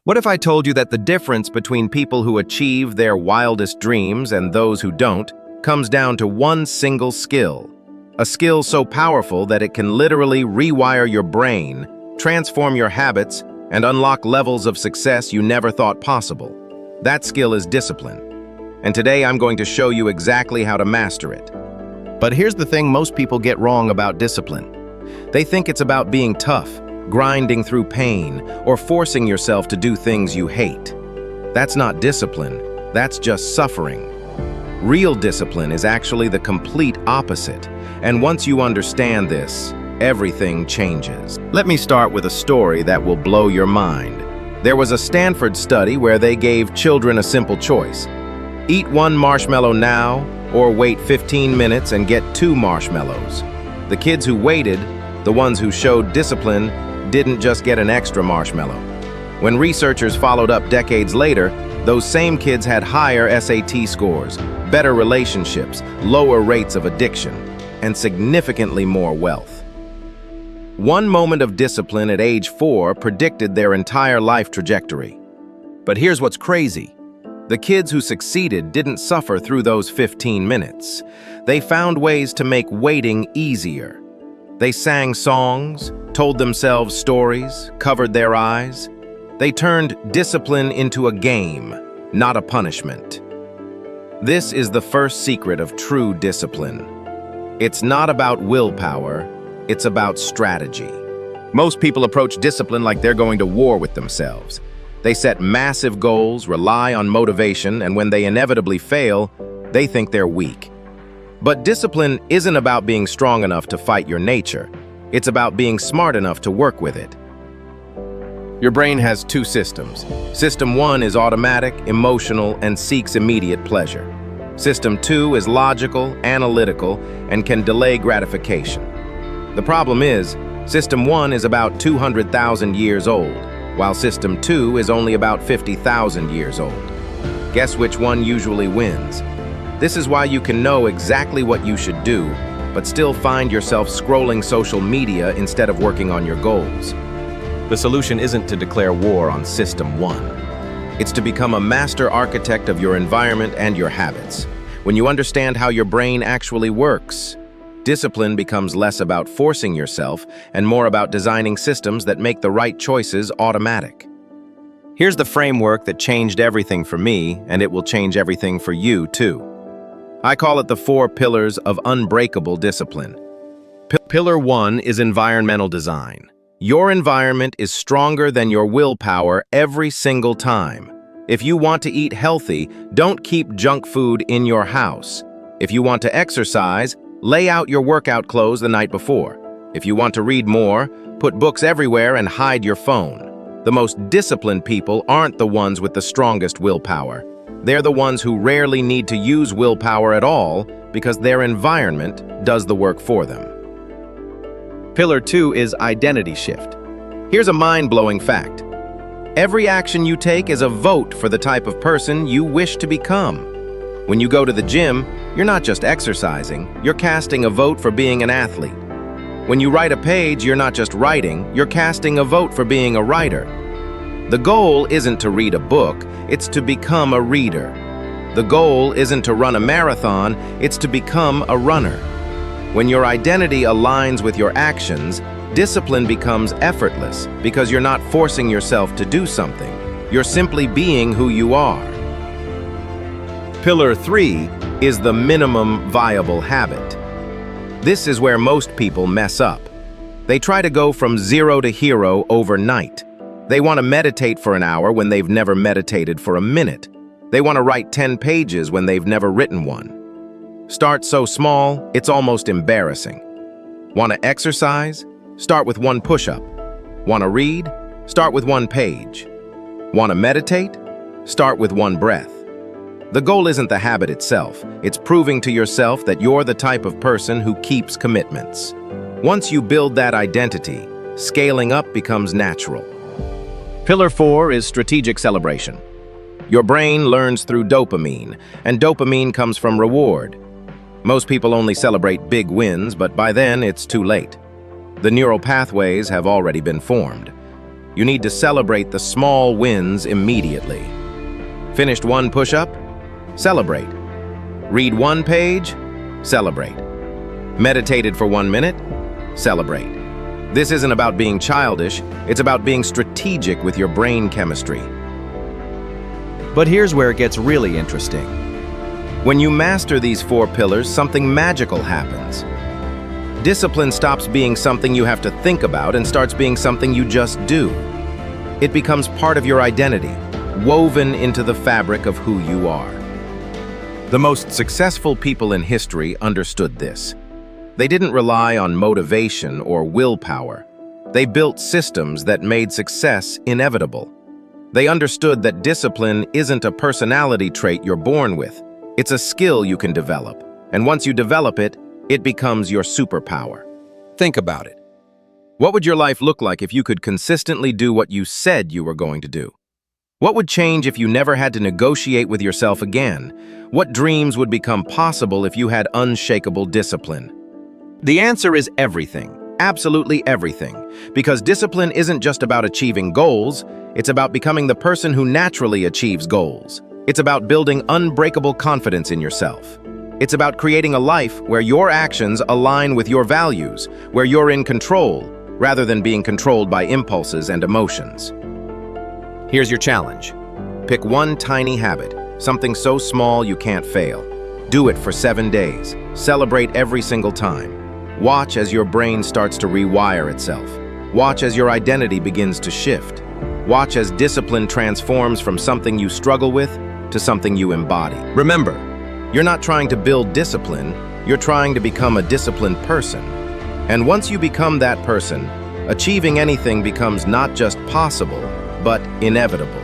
What if I told you that the difference between people who achieve their wildest dreams and those who don't comes down to one single skill? A skill so powerful that it can literally rewire your brain, transform your habits, and unlock levels of success you never thought possible. That skill is discipline. And today I'm going to show you exactly how to master it. But here's the thing most people get wrong about discipline. They think it's about being tough, grinding through pain, or forcing yourself to do things you hate. That's not discipline, that's just suffering. Real discipline is actually the complete opposite, and once you understand this, everything changes. Let me start with a story that will blow your mind. There was a Stanford study where they gave children a simple choice. Eat one marshmallow now, or wait 15 minutes and get 2 marshmallows. The kids who waited, the ones who showed discipline, didn't just get an extra marshmallow. When researchers followed up decades later, those same kids had higher SAT scores, better relationships, lower rates of addiction, and significantly more wealth. One moment of discipline at age 4 predicted their entire life trajectory. But here's what's crazy. The kids who succeeded didn't suffer through those 15 minutes. They found ways to make waiting easier. They sang songs, told themselves stories, covered their eyes. They turned discipline into a game, not a punishment. This is the first secret of true discipline. It's not about willpower, it's about strategy. Most people approach discipline like they're going to war with themselves. They set massive goals, rely on motivation, and when they inevitably fail, they think they're weak. But discipline isn't about being strong enough to fight your nature. It's about being smart enough to work with it. Your brain has 2 systems. System 1 is automatic, emotional, and seeks immediate pleasure. System 2 is logical, analytical, and can delay gratification. The problem is, System 1 is about 200,000 years old, while System 2 is only about 50,000 years old. Guess which one usually wins? This is why you can know exactly what you should do, but still find yourself scrolling social media instead of working on your goals. The solution isn't to declare war on System 1. It's to become a master architect of your environment and your habits. When you understand how your brain actually works, discipline becomes less about forcing yourself and more about designing systems that make the right choices automatic. Here's the framework that changed everything for me, and it will change everything for you too. I call it the 4 pillars of unbreakable discipline. Pillar 1 is environmental design. Your environment is stronger than your willpower every single time. If you want to eat healthy, don't keep junk food in your house. If you want to exercise, lay out your workout clothes the night before. If you want to read more, put books everywhere and hide your phone. The most disciplined people aren't the ones with the strongest willpower. They're the ones who rarely need to use willpower at all because their environment does the work for them. Pillar 2 is identity shift. Here's a mind-blowing fact. Every action you take is a vote for the type of person you wish to become. When you go to the gym, you're not just exercising, you're casting a vote for being an athlete. When you write a page, you're not just writing, you're casting a vote for being a writer. The goal isn't to read a book, it's to become a reader. The goal isn't to run a marathon, it's to become a runner. When your identity aligns with your actions, discipline becomes effortless because you're not forcing yourself to do something. You're simply being who you are. Pillar 3 is the minimum viable habit. This is where most people mess up. They try to go from 0 to hero overnight. They want to meditate for an hour when they've never meditated for a minute. They want to write 10 pages when they've never written one. Start so small, it's almost embarrassing. Want to exercise? Start with 1 push-up. Want to read? Start with 1 page. Want to meditate? Start with 1 breath. The goal isn't the habit itself, it's proving to yourself that you're the type of person who keeps commitments. Once you build that identity, scaling up becomes natural. Pillar 4 is strategic celebration. Your brain learns through dopamine, and dopamine comes from reward. Most people only celebrate big wins, but by then it's too late. The neural pathways have already been formed. You need to celebrate the small wins immediately. Finished one push-up? Celebrate. Read one page? Celebrate. Meditated for 1 minute? Celebrate. This isn't about being childish, it's about being strategic with your brain chemistry. But here's where it gets really interesting. When you master these 4 pillars, something magical happens. Discipline stops being something you have to think about and starts being something you just do. It becomes part of your identity, woven into the fabric of who you are. The most successful people in history understood this. They didn't rely on motivation or willpower. They built systems that made success inevitable. They understood that discipline isn't a personality trait you're born with. It's a skill you can develop, and once you develop it, it becomes your superpower. Think about it. What would your life look like if you could consistently do what you said you were going to do? What would change if you never had to negotiate with yourself again? What dreams would become possible if you had unshakable discipline? The answer is everything, absolutely everything, because discipline isn't just about achieving goals, it's about becoming the person who naturally achieves goals. It's about building unbreakable confidence in yourself. It's about creating a life where your actions align with your values, where you're in control, rather than being controlled by impulses and emotions. Here's your challenge. Pick one tiny habit, something so small you can't fail. Do it for 7 days. Celebrate every single time. Watch as your brain starts to rewire itself. Watch as your identity begins to shift. Watch as discipline transforms from something you struggle with to something you embody. Remember, you're not trying to build discipline, you're trying to become a disciplined person. And once you become that person, achieving anything becomes not just possible, but inevitable.